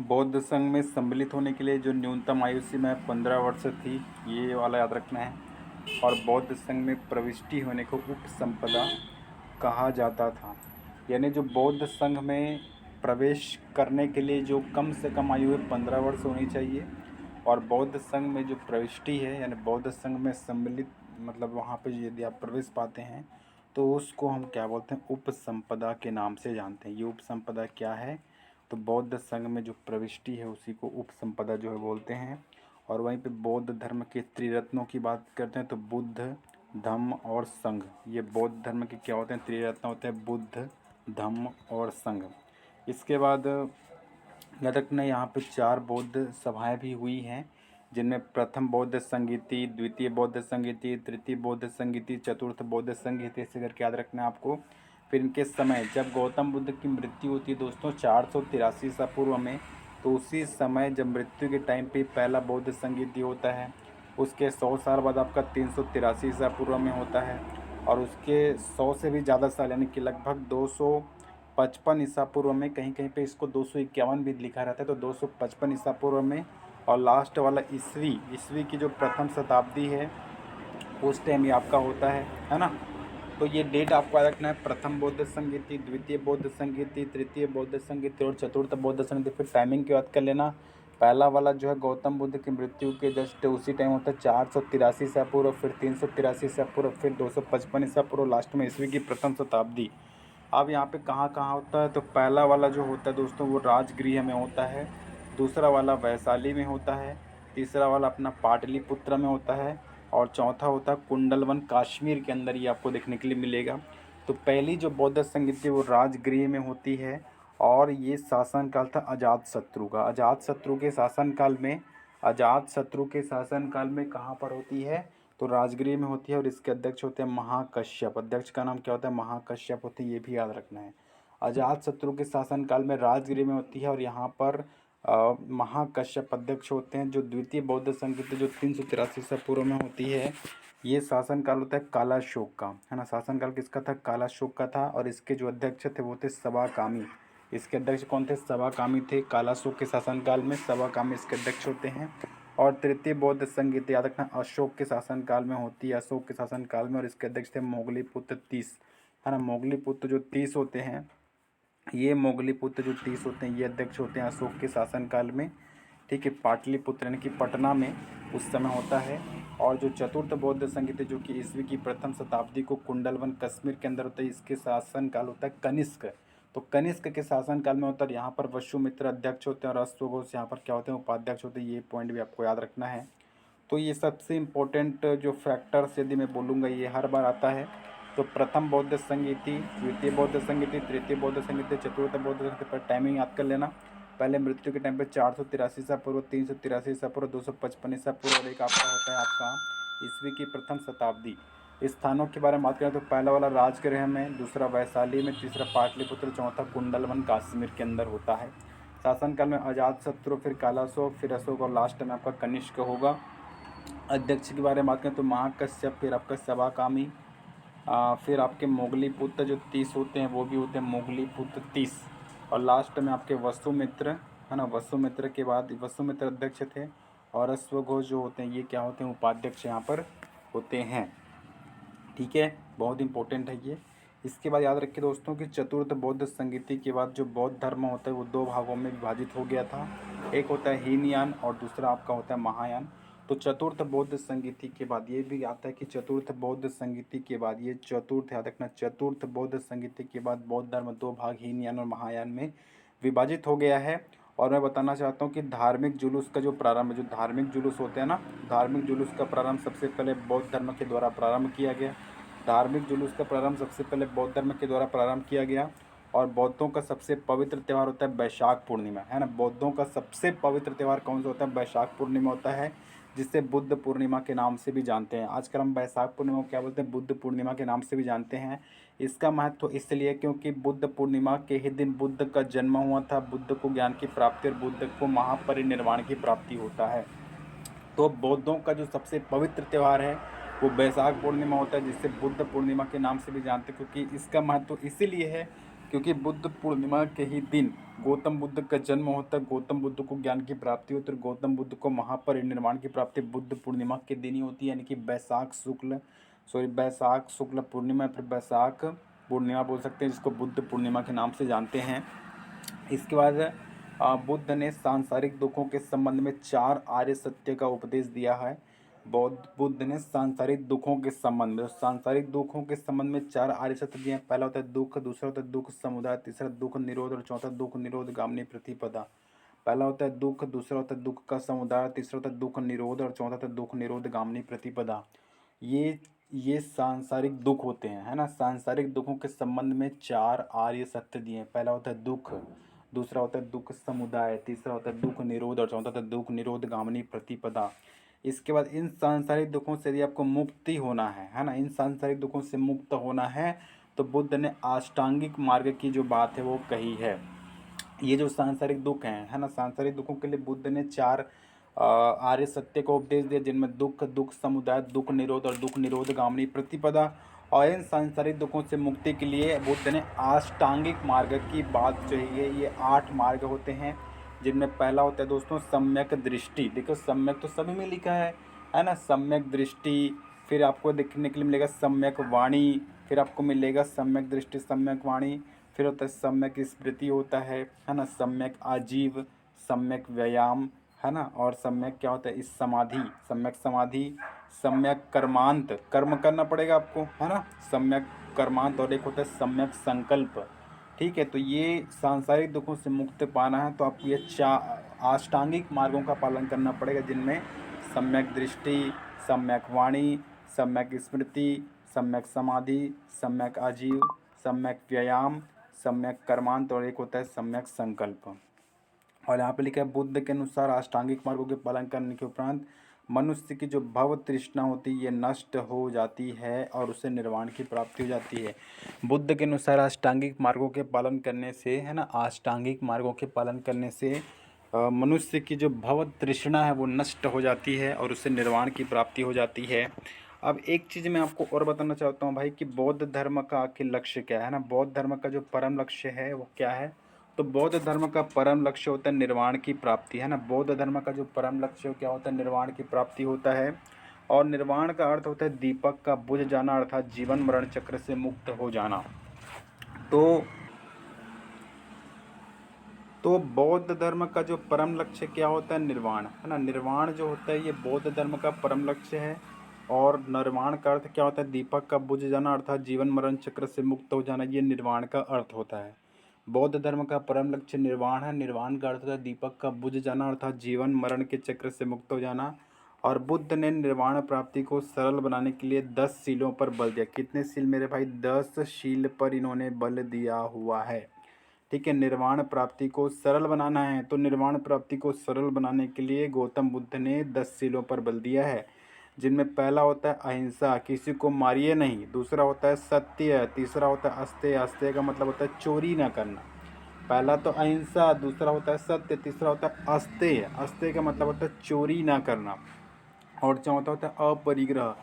बौद्ध संघ में सम्मिलित होने के लिए जो न्यूनतम आयु सीमा 15 वर्ष थी, ये वाला याद रखना है। और बौद्ध संघ में प्रविष्टि होने को उपसंपदा कहा जाता था। यानी जो बौद्ध संघ में प्रवेश करने के लिए जो कम से कम आयु है 15 वर्ष होनी चाहिए। और बौद्ध संघ में जो प्रविष्टि है यानी बौद्ध संघ में सम्मिलित मतलब वहाँ पे यदि आप प्रवेश पाते हैं तो उसको हम क्या बोलते हैं, उपसंपदा के नाम से जानते हैं। ये उपसंपदा क्या है, तो बौद्ध संघ में जो प्रविष्टि है उसी को उपसंपदा जो है बोलते हैं। और वहीं पे बौद्ध धर्म के त्रिरत्नों की बात करते हैं तो बुद्ध, धम्म और संघ, ये बौद्ध धर्म के क्या होते हैं, त्रिरत्न होते हैं, बुद्ध, धम्म और संघ। इसके बाद याद रखना यहाँ पे 4 बौद्ध सभाएं भी हुई हैं, जिनमें प्रथम बौद्ध संगीति, द्वितीय बौद्ध संगीति, तृतीय बौद्ध संगीति, चतुर्थ बौद्ध संगीति, ऐसे करके याद रखना है आपको। फिर इनके समय जब गौतम बुद्ध की मृत्यु होती है दोस्तों 483 ईसा पूर्व में, तो उसी समय जब मृत्यु के टाइम पे पहला बौद्ध संगीति होता है। उसके 100 साल बाद आपका 383 ईसा पूर्व में होता है। और उसके 100 से भी ज़्यादा साल यानी कि लगभग 255 ईसा पूर्व में, कहीं कहीं पे इसको 251 भी लिखा रहता है, तो 255 ईसा पूर्व में। और लास्ट वाला ईस्वी ईस्वी की जो प्रथम शताब्दी है उस टाइम ये आपका होता है ना। तो ये डेट आपको याद रखना है, प्रथम बौद्ध संगीति, द्वितीय बौद्ध संगीति, तृतीय बौद्ध संगीति और चतुर्थ बौद्ध संगीति। फिर टाइमिंग की बात कर लेना, पहला वाला जो है गौतम बुद्ध की मृत्यु के जस्ट उसी टाइम होता है 483 ईसा पूर्व, फिर 383 ईसा पूर्व, फिर 255 ईसा पूर्व, लास्ट में ईस्वी की प्रथम शताब्दी। अब यहाँ पे कहाँ कहाँ होता है, तो पहला वाला जो होता है दोस्तों वो राजगृह में होता है, दूसरा वाला वैशाली में होता है, तीसरा वाला अपना पाटलिपुत्र में होता है, और चौथा होता है कुंडलवन कश्मीर के अंदर, ये आपको देखने के लिए मिलेगा। तो पहली जो बौद्ध संगीति वो राजगृह में होती है। और ये शासनकाल था अजातशत्रु का। अजातशत्रु के शासनकाल में कहाँ पर होती है, तो राजगृह में होती है। और इसके अध्यक्ष होते हैं महाकश्यप। अध्यक्ष का नाम क्या होता है, महाकश्यप होते हैं, ये भी याद रखना है। अजातशत्रु के शासनकाल में राजगृह में होती है और यहाँ पर महाकश्यप अध्यक्ष होते हैं। जो द्वितीय बौद्ध संगीति जो 383 ईसा पूर्व में होती है, ये शासनकाल होता है कालाशोक का, है ना। शासनकाल किसका था, कालाशोक का था। और इसके जो अध्यक्ष थे वो थे सवाकामी। इसके अध्यक्ष कौन थे, सवाकामी थे। कालाशोक के शासनकाल में सवाकामी इसके अध्यक्ष होते हैं। और तृतीय बौद्ध संगीति याद रखना अशोक के शासनकाल में होती है, अशोक के शासनकाल में। और इसके अध्यक्ष थे मोगलीपुत्र 30, है ना। मोगलीपुत्र जो 30 होते हैं, ये मोगलीपुत्र जो 30 होते हैं ये अध्यक्ष होते हैं अशोक के शासनकाल में। ठीक है, पाटलिपुत्र यानी कि पटना में उस समय होता है। और जो चतुर्थ बौद्ध संगीत जो कि ईस्वी की प्रथम शताब्दी को कुंडलवन कश्मीर के अंदर होता है, इसके शासनकाल होता है कनिष्क। तो कनिष्क के शासनकाल में होता है, यहाँ पर वसुमित्र अध्यक्ष होते हैं और अश्वघोष यहाँ पर क्या होते हैं, उपाध्यक्ष होते हैं। ये पॉइंट भी आपको याद रखना है। तो ये सबसे इम्पोर्टेंट जो फैक्टर्स यदि मैं बोलूँगा ये हर बार आता है। तो प्रथम बौद्ध संगीति, द्वितीय बौद्ध संगीति, तृतीय बौद्ध संगीति, चतुर्थ बौद्ध संगीति पर टाइमिंग याद कर लेना। पहले मृत्यु के टाइम पे 483 ईसा पूर्व, 383 ईसा पूर्व, 255 ईसा पूर्व, और एक आपका होता है आपका ईस्वी की प्रथम शताब्दी। स्थानों के बारे में बात करें तो पहला वाला राजगृह में, दूसरा वैशाली में, तीसरा पाटलिपुत्र, चौथा कुंडलवन कश्मीर के अंदर होता है। शासनकाल में अजातशत्रु, फिर कालाशोक, फिर अशोक और लास्ट में आपका कनिष्क होगा। अध्यक्ष के बारे में बात करें तो महाकश्यप, फिर आपका सवाकामी, फिर आपके मोगलीपुत्र जो 30 होते हैं वो भी होते हैं मोगलीपुत्र 30। और लास्ट में आपके वसुमित्र, है ना। वसुमित्र के बाद वसुमित्र अध्यक्ष थे। और अश्वघोष जो होते हैं ये क्या होते हैं, उपाध्यक्ष यहाँ पर होते हैं। ठीक है, बहुत इंपॉर्टेंट है ये। इसके बाद याद रखिए दोस्तों कि चतुर्थ बौद्ध संगीति के बाद जो बौद्ध धर्म होता है वो 2 भागों में विभाजित हो गया था। एक होता है हीनयान और दूसरा आपका होता है महायान। तो चतुर्थ बौद्ध संगीति के बाद ये भी आता है कि चतुर्थ बौद्ध संगीति के बाद ये चतुर्थ याद रखना, चतुर्थ बौद्ध संगीति के बाद बौद्ध धर्म 2 भाग हीनयान और महायान में विभाजित हो गया है। और मैं बताना चाहता हूँ कि धार्मिक जुलूस का जो प्रारंभ, जो धार्मिक जुलूस होते हैं ना, धार्मिक जुलूस का प्रारंभ सबसे पहले बौद्ध धर्म के द्वारा प्रारंभ किया गया। धार्मिक जुलूस का प्रारंभ सबसे पहले बौद्ध धर्म के द्वारा प्रारंभ किया गया। और बौद्धों का सबसे पवित्र त्यौहार होता है वैशाख पूर्णिमा, है ना। बौद्धों का सबसे पवित्र त्यौहार कौन सा होता है, वैशाख पूर्णिमा होता है, जिसे बुद्ध पूर्णिमा के नाम से भी जानते हैं। आजकल हम वैशाख पूर्णिमा को क्या बोलते हैं, बुद्ध पूर्णिमा के नाम से भी जानते हैं। इसका महत्व इसलिए क्योंकि बुद्ध पूर्णिमा के ही दिन बुद्ध का जन्म हुआ था, बुद्ध को ज्ञान की प्राप्ति और बुद्ध को महापरिनिर्वाण की प्राप्ति होता है। तो बौद्धों का जो सबसे पवित्र त्यौहार है वो वैशाख पूर्णिमा होता है, जिसे बुद्ध पूर्णिमा के नाम से भी जानते हैं। क्योंकि इसका महत्व इसीलिए है क्योंकि बुद्ध पूर्णिमा के ही दिन गौतम बुद्ध का जन्म होता है, गौतम बुद्ध को ज्ञान की प्राप्ति होती है, गौतम बुद्ध को महापरिनिर्वाण की प्राप्ति बुद्ध पूर्णिमा के दिन ही होती है, यानी कि बैसाख शुक्ल पूर्णिमा, फिर बैसाख पूर्णिमा बोल सकते हैं, जिसको बुद्ध पूर्णिमा के नाम से जानते हैं। इसके बाद बुद्ध ने सांसारिक दुखों के संबंध में 4 आर्य सत्य का उपदेश दिया है। बुद्ध ने सांसारिक दुखों के संबंध में 4 आर्य सत्य दिए हैं। पहला होता है दुख, दूसरा होता है दुख समुदाय, तीसरा दुख निरोध और चौथा दुख निरोध गामिनी प्रतिपदा। पहला होता है दुख, दूसरा होता है दुख का समुदाय, तीसरा होता है दुख निरोध और चौथा होता है दुख निरोध गामिनी प्रतिपदा। ये सांसारिक दुख होते हैं, है ना। सांसारिक दुखों के संबंध में 4 आर्य सत्य दिए हैं। पहला होता है दुख, दूसरा होता है दुख समुदाय, तीसरा होता है दुख निरोध और चौथा होता है दुख निरोध गामिनी प्रतिपदा। इसके बाद इन सांसारिक दुखों से यदि आपको मुक्ति होना है ना, इन सांसारिक दुखों से मुक्त होना है तो बुद्ध ने अष्टांगिक मार्ग की जो बात है वो कही है। ये जो सांसारिक दुख हैं, है ना, सांसारिक दुखों के लिए बुद्ध ने 4 आर्य सत्य को उपदेश दिया, जिनमें दुख समुदाय, दुख निरोध और दुख निरोध गामिनी प्रतिपदा। और इन सांसारिक दुखों से मुक्ति के लिए बुद्ध ने अष्टांगिक मार्ग की बात चाहिए। ये 8 मार्ग होते हैं, जिनमें पहला होता है दोस्तों सम्यक दृष्टि। देखो सम्यक तो सभी में लिखा है ना, सम्यक दृष्टि। फिर आपको देखने के लिए मिलेगा सम्यक वाणी, फिर आपको मिलेगा सम्यक दृष्टि, सम्यक वाणी। फिर होता है सम्यक स्मृति होता है ना, सम्यक आजीव, सम्यक व्यायाम, है ना। और सम्यक क्या होता है इस समाधि, सम्यक समाधि, सम्यक कर्मांत, कर्म करना पड़ेगा आपको, है ना, सम्यक कर्मांत। और एक होता है सम्यक संकल्प। ठीक है, तो ये सांसारिक दुखों से मुक्त पाना है तो आपको ये 4 अष्टांगिक मार्गों का पालन करना पड़ेगा, जिनमें सम्यक दृष्टि, सम्यक वाणी, सम्यक स्मृति, सम्यक समाधि, सम्यक आजीव, सम्यक व्यायाम, सम्यक कर्मांत और एक होता है सम्यक संकल्प। और यहाँ पे लिखा है बुद्ध के अनुसार अष्टांगिक मार्गों के पालन करने के उपरांत मनुष्य की जो भव तृष्णा होती है ये नष्ट हो जाती है और उसे निर्वाण की प्राप्ति हो जाती है। बुद्ध के अनुसार अष्टांगिक मार्गों के पालन करने से, है ना, अष्टांगिक मार्गों के पालन करने से मनुष्य की जो भव तृष्णा है वो नष्ट हो जाती है और उससे निर्वाण की प्राप्ति हो जाती है। अब एक चीज़ मैं आपको और बताना चाहता हूँ भाई कि बौद्ध धर्म का आखिर लक्ष्य क्या है ना, बौद्ध धर्म का जो परम लक्ष्य है वो क्या है। तो बौद्ध धर्म का परम लक्ष्य होता है निर्वाण की प्राप्ति, है ना। बौद्ध धर्म का जो परम लक्ष्य क्या होता है, निर्वाण की प्राप्ति होता है। और निर्वाण का अर्थ होता है दीपक का बुझ जाना, अर्थात जीवन मरण चक्र से मुक्त हो जाना। तो बौद्ध धर्म का जो परम लक्ष्य क्या होता है, निर्वाण, है ना। निर्वाण जो होता है ये बौद्ध धर्म का परम लक्ष्य है। और निर्वाण का अर्थ क्या होता है, दीपक का बुझ जाना अर्थात जीवन मरण चक्र से मुक्त हो जाना, ये निर्वाण का अर्थ होता है। बौद्ध धर्म का परम लक्ष्य निर्वाण है। निर्वाण का अर्थ होता है दीपक का बुझ जाना अर्थात जीवन मरण के चक्र से मुक्त हो जाना। और बुद्ध ने निर्वाण प्राप्ति को सरल बनाने के लिए 10 शीलों पर बल दिया। कितने शील मेरे भाई, 10 शील पर इन्होंने बल दिया हुआ है। ठीक है, निर्वाण प्राप्ति को सरल बनाना है तो निर्वाण प्राप्ति को सरल बनाने के लिए गौतम बुद्ध ने 10 शीलों पर बल दिया है, जिनमें पहला होता है अहिंसा, किसी को मारिए नहीं। दूसरा होता है सत्य, तीसरा होता है अस्तेय, अस्तेय का मतलब होता है चोरी ना करना। पहला तो अहिंसा, दूसरा होता है सत्य, तीसरा होता है अस्तेय, अस्तेय का मतलब होता है चोरी ना करना। और चौथा होता है अपरिग्रह,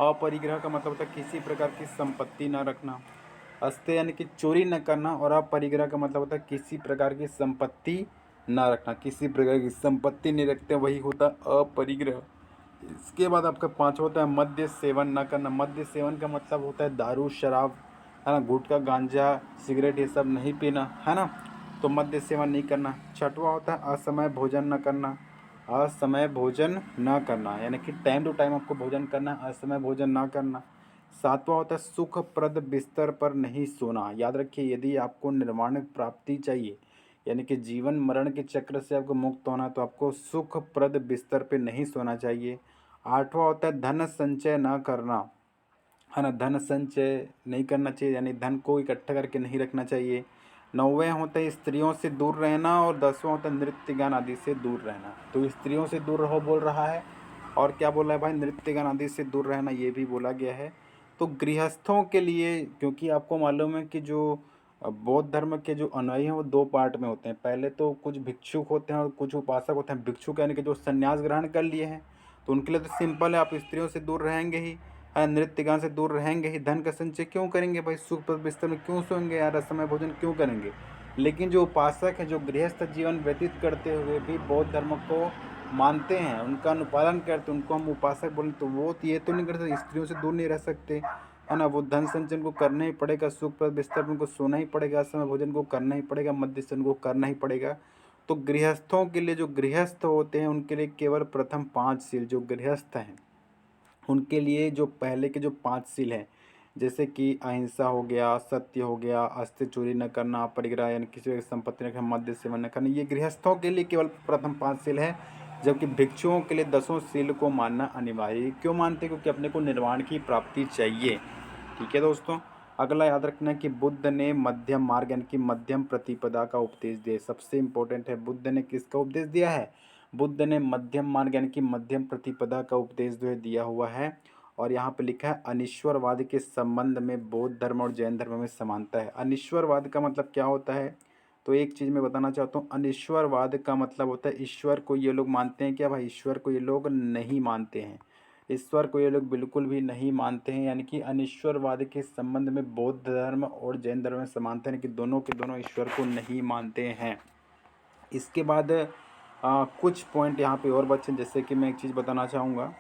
अपरिग्रह का मतलब होता है किसी प्रकार की संपत्ति ना रखना। अस्तेय यानी कि चोरी न करना और अपरिग्रह का मतलब होता है किसी प्रकार की संपत्ति ना रखना, किसी प्रकार की संपत्ति नहीं रखते, वही होता है अपरिग्रह। इसके बाद आपका 5 होता है मद्य सेवन ना करना। मद्य सेवन का मतलब होता है दारू शराब, है ना, गुटखा गांजा सिगरेट ये सब नहीं पीना, है ना, तो मद्य सेवन नहीं करना। 6वां होता है असमय भोजन न करना, असमय भोजन ना करना यानी कि टाइम टू टाइम आपको भोजन करना, असमय भोजन ना करना। 7वां होता है सुखप्रद बिस्तर पर नहीं सोना। याद रखिए यदि आपको निर्वाण प्राप्ति चाहिए यानी कि जीवन मरण के चक्र से आपको मुक्त होना तो आपको सुखप्रद बिस्तर पे नहीं सोना चाहिए। 8वां होता है धन संचय ना करना, है ना, धन संचय नहीं करना चाहिए यानी धन को इकट्ठा करके नहीं रखना चाहिए। 9वें होता है स्त्रियों से दूर रहना और 10वां होता है नृत्य गान आदि से दूर रहना। तो स्त्रियों से दूर रहो बोल रहा है और क्या बोला है भाई, नृत्य गान आदि से दूर रहना ये भी बोला गया है। तो गृहस्थों के लिए, क्योंकि आपको मालूम है कि जो बौद्ध धर्म के जो अनुयायी हैं वो 2 पार्ट में होते हैं। पहले तो कुछ भिक्षुक होते हैं और कुछ उपासक होते हैं। भिक्षुक यानी कि जो संन्यास ग्रहण कर लिए हैं तो उनके लिए तो सिंपल है, आप स्त्रियों से दूर रहेंगे ही। नृत्य गान से दूर रहेंगे ही, धन का संचय क्यों करेंगे भाई, सुख पर बिस्तर में क्यों सोएंगे यार, असमय भोजन क्यों करेंगे। लेकिन जो उपासक है, जो गृहस्थ जीवन व्यतीत करते हुए भी बौद्ध धर्म को मानते हैं, उनका अनुपालन करते, उनको हम उपासक बोलें, तो वो तो ये तो नहीं कर सकते, स्त्रियों से दूर नहीं रह सकते, है ना। वो धन संचय उनको करना ही पड़ेगा, सुख पर बिस्तर उनको सोना ही पड़ेगा, समय भोजन को करना ही पड़ेगा, मध्य को करना ही पड़ेगा। तो गृहस्थों के लिए, जो गृहस्थ होते हैं उनके लिए केवल प्रथम 5 सील, जो गृहस्थ हैं उनके लिए जो पहले के जो 5 सील हैं, जैसे कि अहिंसा हो गया, सत्य हो गया, अस्त्य चोरी न करना, परिग्रह यानी किसी की संपत्ति न करना, मद्य सेवन न करना, ये गृहस्थों के लिए केवल प्रथम 5 सील है। जबकि भिक्षुओं के लिए 10 सील को मानना अनिवार्य। क्यों मानते हैं? क्योंकि अपने को निर्वाण की प्राप्ति चाहिए। ठीक है दोस्तों, अगला याद रखना कि बुद्ध ने मध्यम मार्ग यानी कि मध्यम प्रतिपदा का उपदेश दिया। सबसे इंपॉर्टेंट है, बुद्ध ने किसका उपदेश दिया है? बुद्ध ने मध्यम मार्ग यानी कि मध्यम प्रतिपदा का उपदेश जो है दिया हुआ है। और यहाँ पे लिखा है अनिश्वरवाद के संबंध में बौद्ध धर्म और जैन धर्म में समानता है। अनिश्वरवाद का मतलब क्या होता है? तो एक चीज़ मैं बताना चाहता हूँ, अनिश्वरवाद का मतलब होता है ईश्वर को ये लोग मानते हैं क्या भाई? ईश्वर को ये लोग नहीं मानते हैं, ईश्वर को ये लोग बिल्कुल भी नहीं मानते हैं। यानी कि अनिश्वरवाद के संबंध में बौद्ध धर्म और जैन धर्म में समानता है कि दोनों के दोनों ईश्वर को नहीं मानते हैं। इसके बाद कुछ पॉइंट यहाँ पे और बचे, जैसे कि मैं एक चीज़ बताना चाहूँगा।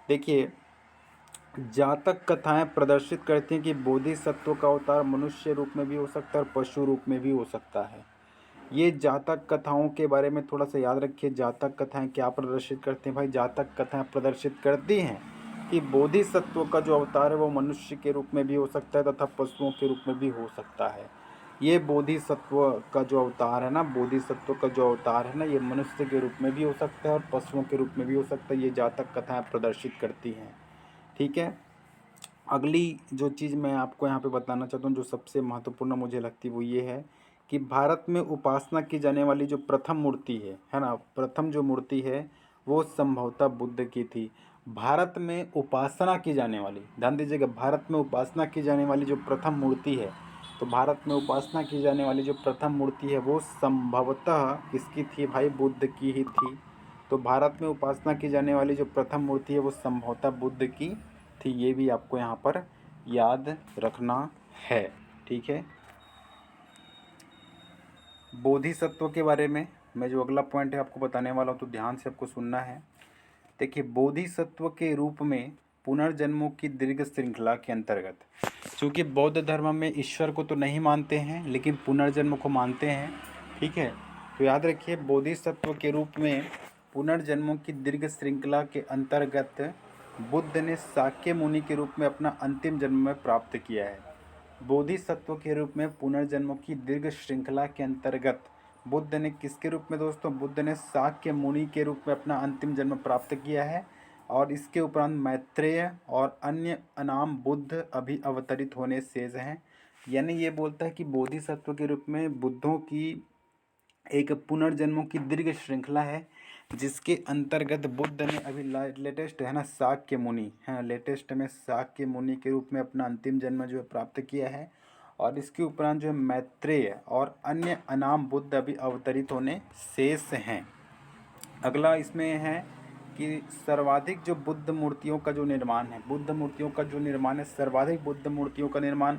देखिए, जातक कथाएं प्रदर्शित करती हैं कि बोधिसत्व का अवतार मनुष्य रूप में भी हो सकता है और पशु रूप में भी हो सकता है। ये जातक कथाओं के बारे में थोड़ा सा याद रखिए। जातक कथाएं क्या प्रदर्शित करती हैं भाई? जातक कथाएं प्रदर्शित करती हैं कि बोधिसत्व का जो अवतार है वो मनुष्य के रूप में भी हो सकता है तथा पशुओं के रूप में भी हो सकता है। ये बोधिसत्व का जो अवतार है ना, बोधिसत्व का जो अवतार है ना, ये मनुष्य के रूप में भी हो सकता है और पशुओं के रूप में भी हो सकता है। ये जातक कथाएं प्रदर्शित करती हैं। ठीक है, अगली जो चीज़ मैं आपको यहाँ पे बताना चाहता हूँ, जो सबसे महत्वपूर्ण मुझे लगती है वो ये है कि भारत में उपासना की जाने वाली जो प्रथम मूर्ति है ना, प्रथम जो मूर्ति है वो संभवतः बुद्ध की थी। भारत में उपासना की जाने वाली, ध्यान दीजिएगा, भारत में उपासना की जाने वाली जो प्रथम मूर्ति है, तो भारत में उपासना की जाने वाली जो प्रथम मूर्ति है वो संभवतः किसकी थी भाई? बुद्ध की ही थी। तो भारत में उपासना की जाने वाली जो प्रथम मूर्ति है वो संभवतः बुद्ध की थी। ये भी आपको यहाँ पर याद रखना है। ठीक है, बोधिसत्व के बारे में मैं जो अगला पॉइंट है आपको बताने वाला हूँ, तो ध्यान से आपको सुनना है। देखिए, बोधिसत्व के रूप में पुनर्जन्मों की दीर्घ श्रृंखला के अंतर्गत, क्योंकि बौद्ध धर्म में ईश्वर को तो नहीं मानते हैं लेकिन पुनर्जन्म को मानते हैं। ठीक है, तो याद रखिए, बोधिसत्व के रूप में पुनर्जन्मों की दीर्घ श्रृंखला के अंतर्गत बुद्ध ने शाक्य मुनि के रूप में अपना अंतिम जन्म में प्राप्त किया है। बोधिसत्व के रूप में पुनर्जन्मों की दीर्घ श्रृंखला के अंतर्गत बुद्ध ने किसके रूप में दोस्तों? बुद्ध ने शाक्य मुनि के रूप में अपना अंतिम जन्म प्राप्त किया है। और इसके उपरांत मैत्रेय और अन्य अनाम बुद्ध अभी अवतरित होने शेष हैं। यानी ये बोलता है कि बोधिसत्व के रूप में बुद्धों की एक पुनर्जन्मों की दीर्घ श्रृंखला है, जिसके अंतर्गत बुद्ध ने अभी लेटेस्ट है ना शाक्य मुनि, हाँ लेटेस्ट में शाक्य मुनि के रूप में अपना अंतिम जन्म जो है प्राप्त किया है। और इसके उपरांत जो है मैत्रेय और अन्य अनाम बुद्ध अभी अवतरित होने शेष हैं। अगला इसमें है कि सर्वाधिक जो बुद्ध मूर्तियों का जो निर्माण है, बुद्ध मूर्तियों का जो निर्माण है, सर्वाधिक बुद्ध मूर्तियों का निर्माण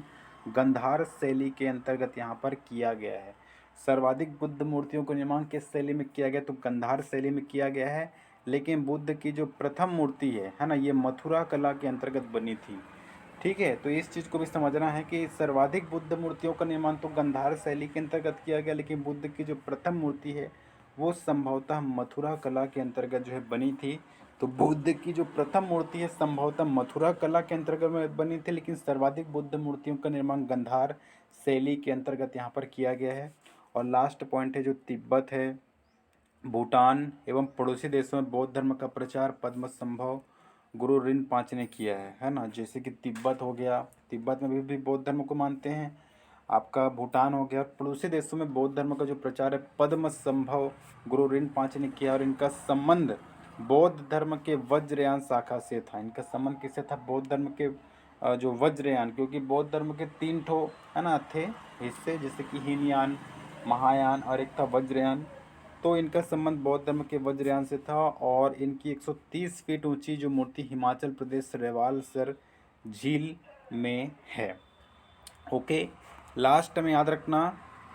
गंधार शैली के अंतर्गत यहाँ पर किया गया है। सर्वाधिक बुद्ध मूर्तियों का निर्माण किस शैली में किया गया? तो गंधार शैली में किया गया है। लेकिन बुद्ध की जो प्रथम मूर्ति है ना, ये मथुरा कला के अंतर्गत बनी थी। ठीक है, तो इस चीज़ को भी समझना है कि सर्वाधिक बुद्ध मूर्तियों का निर्माण तो गंधार शैली के अंतर्गत किया गया, लेकिन बुद्ध की जो प्रथम मूर्ति है वो संभवतः मथुरा कला के अंतर्गत जो है बनी थी। तो बुद्ध की जो प्रथम मूर्ति है संभवतः मथुरा कला के अंतर्गत में बनी थी, लेकिन सर्वाधिक बुद्ध मूर्तियों का निर्माण गंधार शैली के अंतर्गत यहाँ पर किया गया है। और लास्ट पॉइंट है जो तिब्बत है, भूटान एवं पड़ोसी देशों में बौद्ध धर्म का प्रचार पद्म संभव गुरु रिनपांच ने किया है ना। जैसे कि तिब्बत हो गया, तिब्बत में भी बौद्ध धर्म को मानते हैं। आपका भूटान हो गया, पड़ोसी देशों में बौद्ध धर्म का जो प्रचार है पद्म संभव गुरु रिनपांच ने किया। और इनका संबंध बौद्ध धर्म के वज्रयान शाखा से था। इनका संबंध किससे था? बौद्ध धर्म के जो वज्रयान, क्योंकि बौद्ध धर्म के 3 ठो है ना थे हिस्से, जैसे कि हीनयान, महायान और एक था वज्रयान। तो इनका संबंध बौद्ध धर्म के वज्रयान से था। और इनकी 130 फीट ऊंची जो मूर्ति हिमाचल प्रदेश रेवालसर झील में है। ओके, लास्ट में याद रखना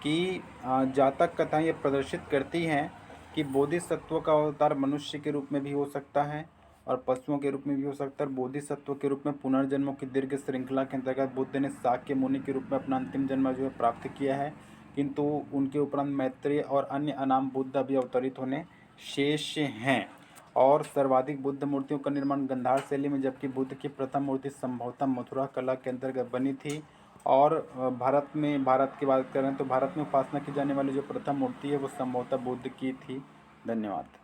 कि जातक कथाएं ये प्रदर्शित करती हैं कि बोधिसत्व का अवतार मनुष्य के रूप में भी हो सकता है और पशुओं के रूप में भी हो सकता है। बोधिसत्व के रूप में पुनर्जन्मों की दीर्घ श्रृंखला के अंतर्गत बुद्ध ने शाक्य मुनि के रूप में अपना अंतिम जन्म जो है प्राप्त किया है, किंतु उनके उपरांत मैत्रेय और अन्य अनाम बुद्ध अभी अवतरित होने शेष हैं। और सर्वाधिक बुद्ध मूर्तियों का निर्माण गंधार शैली में, जबकि बुद्ध की प्रथम मूर्ति संभवतः मथुरा कला के अंतर्गत बनी थी। और भारत की बात करें तो भारत में उपासना की जाने वाली जो प्रथम मूर्ति है वो संभवतः बुद्ध की थी। धन्यवाद।